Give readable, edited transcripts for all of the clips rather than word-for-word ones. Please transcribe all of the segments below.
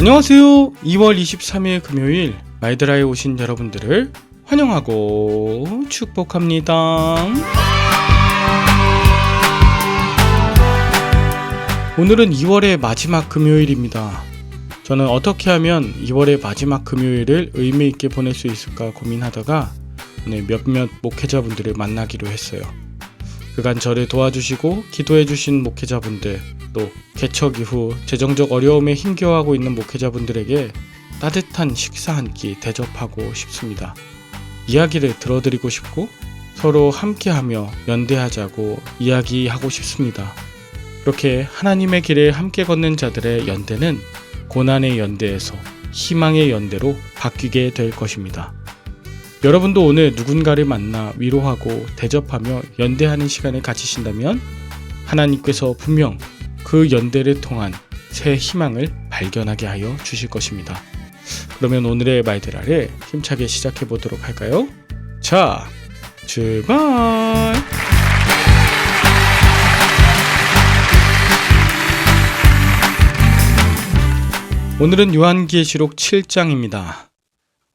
안녕하세요. 2월 23일 금요일 마이드라에 오신 여러분들을 환영하고 축복합니다. 오늘은 2월의 마지막 금요일입니다. 저는 어떻게 하면 2월의 마지막 금요일을 의미 있게 보낼 수 있을까 고민하다가 오늘 몇몇 목회자분들을 만나기로 했어요. 그간 저를 도와주시고 기도해주신 목회자분들, 또 개척 이후 재정적 어려움에 힘겨워하고 있는 목회자분들에게 따뜻한 식사 한 끼 대접하고 싶습니다. 이야기를 들어드리고 싶고 서로 함께하며 연대하자고 이야기하고 싶습니다. 그렇게 하나님의 길을 함께 걷는 자들의 연대는 고난의 연대에서 희망의 연대로 바뀌게 될 것입니다. 여러분도 오늘 누군가를 만나 위로하고 대접하며 연대하는 시간을 가지신다면 하나님께서 분명 그 연대를 통한 새 희망을 발견하게 하여 주실 것입니다. 그러면 오늘의 마이드라를 힘차게 시작해 보도록 할까요? 자, 출발! 오늘은 요한계시록 7장입니다.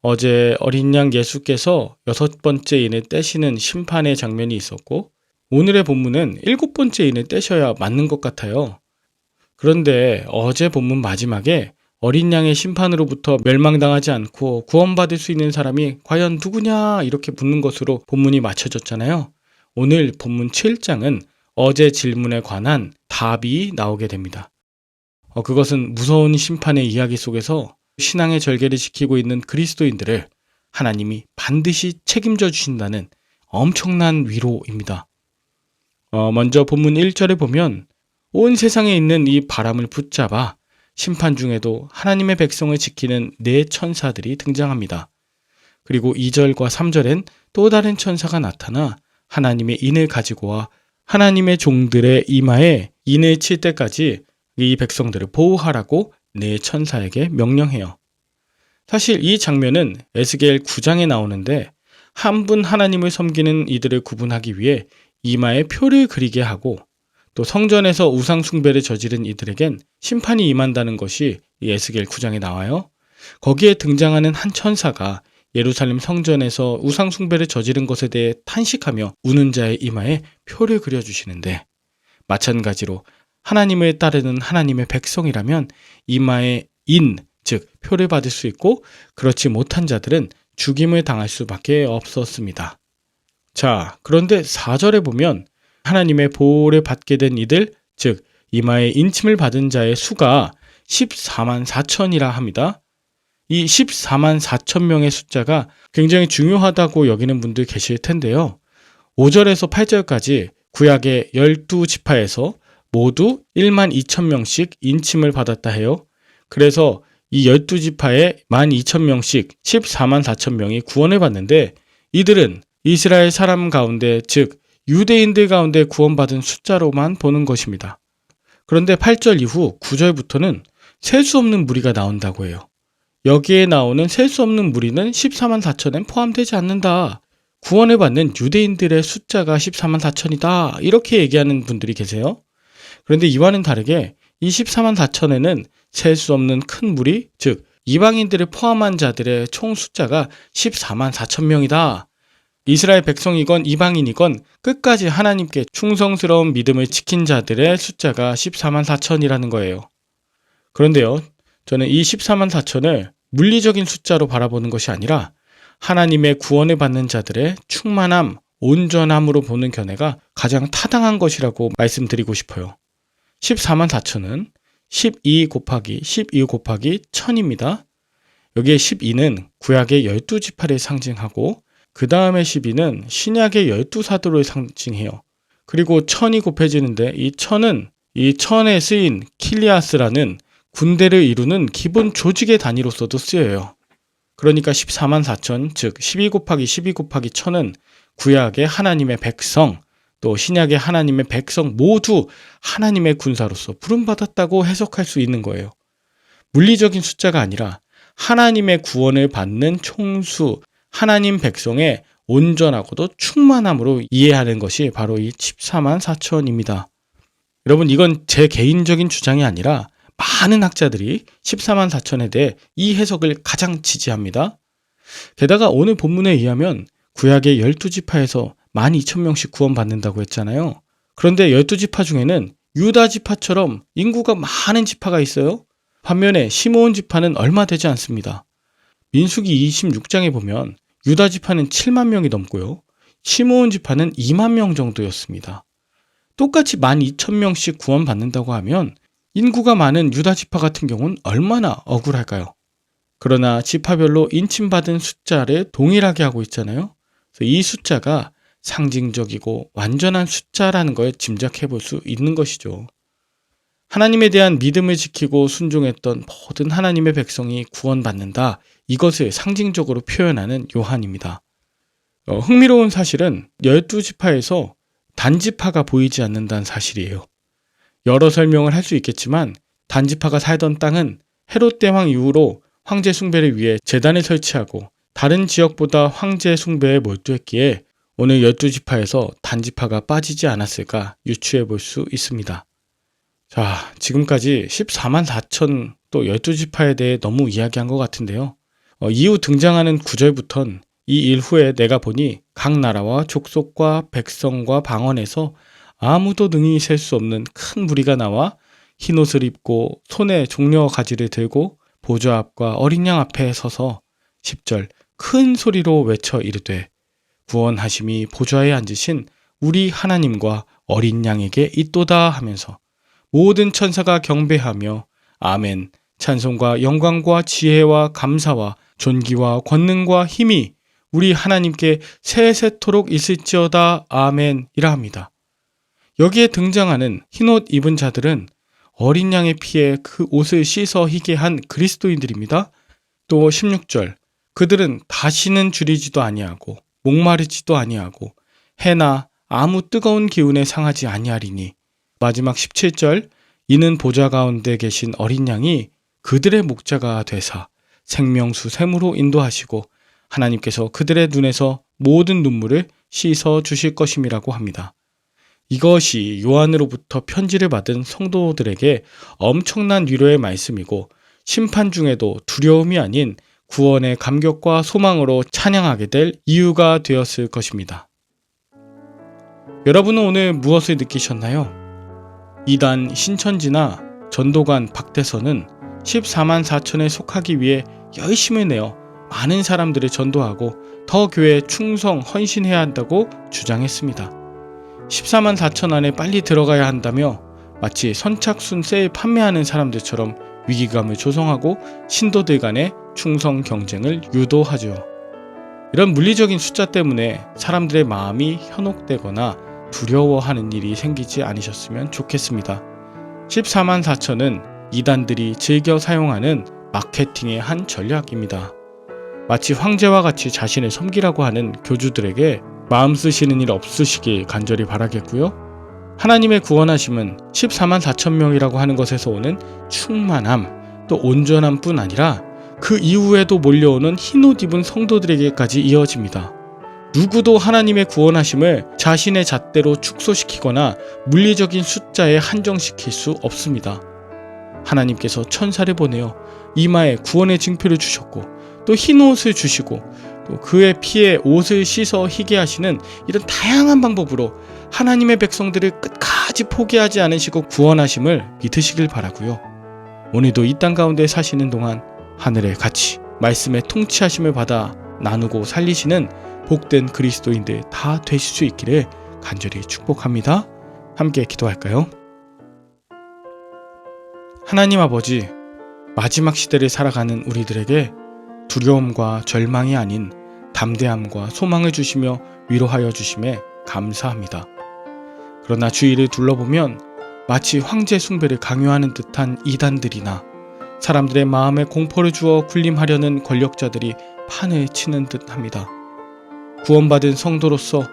어제 어린 양 예수께서 6번째 인을 떼시는 심판의 장면이 있었고 오늘의 본문은 7번째 인을 떼셔야 맞는 것 같아요. 그런데 어제 본문 마지막에 어린 양의 심판으로부터 멸망당하지 않고 구원받을 수 있는 사람이 과연 누구냐 이렇게 묻는 것으로 본문이 맞춰졌잖아요. 오늘 본문 7장은 어제 질문에 관한 답이 나오게 됩니다. 그것은 무서운 심판의 이야기 속에서 신앙의 절개를 지키고 있는 그리스도인들을 하나님이 반드시 책임져 주신다는 엄청난 위로입니다. 먼저 본문 1절에 보면 온 세상에 있는 이 바람을 붙잡아 심판 중에도 하나님의 백성을 지키는 4 천사들이 등장합니다. 그리고 2절과 3절엔 또 다른 천사가 나타나 하나님의 인을 가지고 와 하나님의 종들의 이마에 인을 칠 때까지 이 백성들을 보호하라고 4 천사에게 명령해요. 사실 이 장면은 에스겔 9장에 나오는데 한 분 하나님을 섬기는 이들을 구분하기 위해 이마에 표를 그리게 하고 또 성전에서 우상 숭배를 저지른 이들에겐 심판이 임한다는 것이 이 에스겔 9장에 나와요. 거기에 등장하는 한 천사가 예루살렘 성전에서 우상 숭배를 저지른 것에 대해 탄식하며 우는 자의 이마에 표를 그려주시는데 마찬가지로 하나님을 따르는 하나님의 백성이라면 이마에 인, 즉 표를 받을 수 있고 그렇지 못한 자들은 죽임을 당할 수밖에 없었습니다. 자, 그런데 4절에 보면 하나님의 보호를 받게 된 이들, 즉 이마에 인침을 받은 자의 수가 14만 4천이라 합니다. 이 14만 4천 명의 숫자가 굉장히 중요하다고 여기는 분들 계실 텐데요. 5절에서 8절까지 구약의 12지파에서 모두 1만 2천 명씩 인침을 받았다 해요. 그래서 이 12지파에 1만 2천 명씩 14만 4천 명이 구원을 받는데 이들은 이스라엘 사람 가운데 즉 유대인들 가운데 구원받은 숫자로만 보는 것입니다. 그런데 8절 이후 9절부터는 셀 수 없는 무리가 나온다고 해요. 여기에 나오는 셀 수 없는 무리는 14만 4천엔 포함되지 않는다. 구원을 받는 유대인들의 숫자가 14만 4천이다. 이렇게 얘기하는 분들이 계세요. 그런데 이와는 다르게 이 14만 4천에는 셀 수 없는 큰 무리, 즉 이방인들을 포함한 자들의 총 숫자가 14만 4천 명이다. 이스라엘 백성이건 이방인이건 끝까지 하나님께 충성스러운 믿음을 지킨 자들의 숫자가 14만 4천이라는 거예요. 그런데요, 저는 이 14만 4천을 물리적인 숫자로 바라보는 것이 아니라 하나님의 구원을 받는 자들의 충만함, 온전함으로 보는 견해가 가장 타당한 것이라고 말씀드리고 싶어요. 14만 4천은 12 곱하기 1000입니다. 여기에 12는 구약의 12지파를 상징하고 그 다음에 12는 신약의 12사도를 상징해요. 그리고 1000이 곱해지는데 이 1000은 이 1000에 쓰인 킬리아스라는 군대를 이루는 기본 조직의 단위로서도 쓰여요. 그러니까 14만 4천, 즉 12 곱하기 1000은 구약의 하나님의 백성, 또 신약의 하나님의 백성 모두 하나님의 군사로서 부름받았다고 해석할 수 있는 거예요. 물리적인 숫자가 아니라 하나님의 구원을 받는 총수, 하나님 백성의 온전하고도 충만함으로 이해하는 것이 바로 이 14만 4천입니다. 여러분, 이건 제 개인적인 주장이 아니라 많은 학자들이 14만 4천에 대해 이 해석을 가장 지지합니다. 게다가 오늘 본문에 의하면 구약의 12지파에서 12,000명씩 구원받는다고 했잖아요. 그런데 12지파 중에는 유다 지파처럼 인구가 많은 지파가 있어요. 반면에 시므온 지파는 얼마 되지 않습니다. 민수기 26장에 보면 유다 지파는 7만 명이 넘고요. 시므온 지파는 2만 명 정도였습니다. 똑같이 12,000명씩 구원받는다고 하면 인구가 많은 유다 지파 같은 경우는 얼마나 억울할까요? 그러나 지파별로 인침받은 숫자를 동일하게 하고 있잖아요. 그래서 이 숫자가 상징적이고 완전한 숫자라는 걸 짐작해 볼 수 있는 것이죠. 하나님에 대한 믿음을 지키고 순종했던 모든 하나님의 백성이 구원받는다. 이것을 상징적으로 표현하는 요한입니다. 흥미로운 사실은 12지파에서 단지파가 보이지 않는다는 사실이에요. 여러 설명을 할 수 있겠지만 단지파가 살던 땅은 헤롯 대왕 이후로 황제 숭배를 위해 제단을 설치하고 다른 지역보다 황제 숭배에 몰두했기에 오늘 12지파에서 단지파가 빠지지 않았을까 유추해 볼 수 있습니다. 자, 지금까지 14만 4천 또 12지파에 대해 너무 이야기한 것 같은데요. 이후 등장하는 9절부터는 이 일 후에 내가 보니 각 나라와 족속과 백성과 방언에서 아무도 능히 셀 수 없는 큰 무리가 나와 흰옷을 입고 손에 종려 가지를 들고 보좌 앞과 어린 양 앞에 서서 10절 큰 소리로 외쳐 이르되 구원하심이 보좌에 앉으신 우리 하나님과 어린 양에게 있도다 하면서 모든 천사가 경배하며 아멘 찬송과 영광과 지혜와 감사와 존귀와 권능과 힘이 우리 하나님께 세세토록 있을지어다 아멘이라 합니다. 여기에 등장하는 흰옷 입은 자들은 어린 양의 피에 그 옷을 씻어 희게 한 그리스도인들입니다. 또 16절 그들은 다시는 줄이지도 아니하고 목마르지도 아니하고 해나 아무 뜨거운 기운에 상하지 아니하리니 마지막 17절 이는 보좌 가운데 계신 어린 양이 그들의 목자가 되사 생명수 샘으로 인도하시고 하나님께서 그들의 눈에서 모든 눈물을 씻어 주실 것임이라고 합니다. 이것이 요한으로부터 편지를 받은 성도들에게 엄청난 위로의 말씀이고 심판 중에도 두려움이 아닌 구원의 감격과 소망으로 찬양하게 될 이유가 되었을 것입니다. 여러분은 오늘 무엇을 느끼셨나요? 이단 신천지나 전도관 박대선은 14만 4천에 속하기 위해 열심을 내어 많은 사람들을 전도하고 더 교회에 충성, 헌신해야 한다고 주장했습니다. 14만 4천 안에 빨리 들어가야 한다며 마치 선착순 세일 판매하는 사람들처럼 위기감을 조성하고 신도들 간의 충성 경쟁을 유도하죠. 이런 물리적인 숫자 때문에 사람들의 마음이 현혹되거나 두려워하는 일이 생기지 않으셨으면 좋겠습니다. 14만 4천은 이단들이 즐겨 사용하는 마케팅의 한 전략입니다. 마치 황제와 같이 자신을 섬기라고 하는 교주들에게 마음 쓰시는 일 없으시길 간절히 바라겠고요. 하나님의 구원하심은 14만 4천 명이라고 하는 것에서 오는 충만함 또 온전함 뿐 아니라 그 이후에도 몰려오는 흰옷 입은 성도들에게까지 이어집니다. 누구도 하나님의 구원하심을 자신의 잣대로 축소시키거나 물리적인 숫자에 한정시킬 수 없습니다. 하나님께서 천사를 보내어 이마에 구원의 징표를 주셨고 또 흰옷을 주시고 또 그의 피에 옷을 씻어 희게 하시는 이런 다양한 방법으로 하나님의 백성들을 끝까지 포기하지 않으시고 구원하심을 믿으시길 바라고요. 오늘도 이 땅 가운데 사시는 동안 하늘의 가치, 말씀의 통치하심을 받아 나누고 살리시는 복된 그리스도인들 다 되실 수 있기를 간절히 축복합니다. 함께 기도할까요? 하나님 아버지, 마지막 시대를 살아가는 우리들에게 두려움과 절망이 아닌 담대함과 소망을 주시며 위로하여 주심에 감사합니다. 그러나 주위를 둘러보면 마치 황제 숭배를 강요하는 듯한 이단들이나 사람들의 마음에 공포를 주어 군림하려는 권력자들이 판을 치는 듯 합니다. 구원받은 성도로서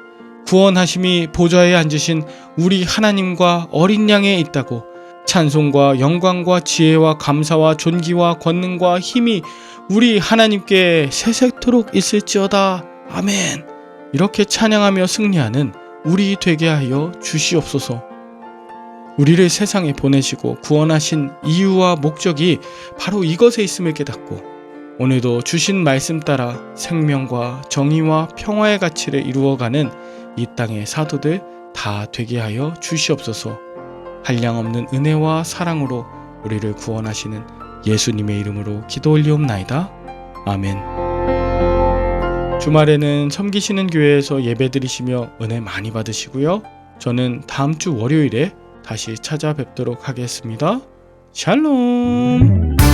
구원하심이 보좌에 앉으신 우리 하나님과 어린 양에 있다고 찬송과 영광과 지혜와 감사와 존귀와 권능과 힘이 우리 하나님께 세세토록 있을지어다. 아멘. 이렇게 찬양하며 승리하는 우리 되게 하여 주시옵소서. 우리를 세상에 보내시고 구원하신 이유와 목적이 바로 이것에 있음을 깨닫고 오늘도 주신 말씀 따라 생명과 정의와 평화의 가치를 이루어가는 이 땅의 사도들 다 되게 하여 주시옵소서. 한량없는 은혜와 사랑으로 우리를 구원하시는 예수님의 이름으로 기도 올리옵나이다. 아멘. 주말에는 섬기시는 교회에서 예배드리시며 은혜 많이 받으시고요. 저는 다음 주 월요일에 다시 찾아뵙도록 하겠습니다. 샬롬.